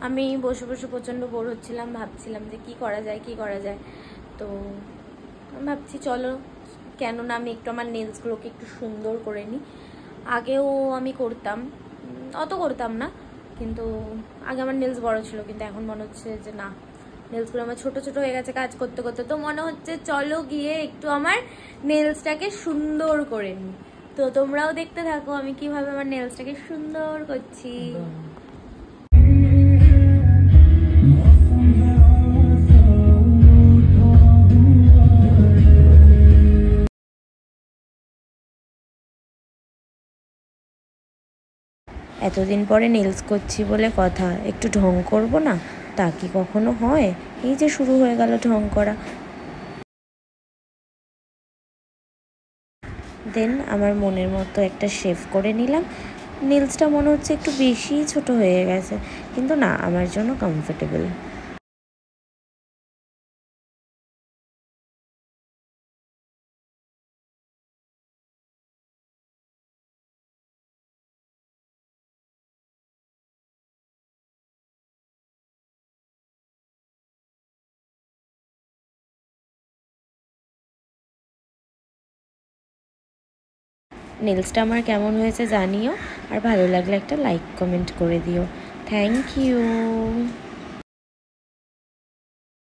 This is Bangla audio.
আমি বসে বসে প্রচণ্ড বোর হচ্ছিলাম, ভাবছিলাম যে কি করা যায় তো ভাবছি চলো কেননা আমি একটু আমার নেলসগুলোকে একটু সুন্দর করে নিই। আগেও আমি করতাম, অত করতাম না, কিন্তু আগে আমার নেলস বড় ছিল, কিন্তু এখন মনে হচ্ছে যে না, নেলসগুলো আমার ছোট ছোট হয়ে গেছে কাজ করতে করতে। তো মনে হচ্ছে চলো গিয়ে একটু আমার নেলসটাকে সুন্দর করে নিই। তো তোমরাও দেখতে থাকো আমি কিভাবে আমার নেলসটাকে সুন্দর করছি। এতদিন পরে নেলস করছি বলে কথা, একটু ঢং করব না, তা কি কখনো হয়? এই যে শুরু হয়ে গেল ঢং করা। দেন আমার মনের মতো একটা শেভ করে নিলাম। নেলসটা মনে হচ্ছে একটু বেশি ছোট হয়ে গেছে, কিন্তু না, আমার জন্য কমফোর্টেবল। নেলসটা আমার কেমন হয়েছে জানিও, আর ভালো লাগলে একটা লাইক কমেন্ট করে দিও। Thank you.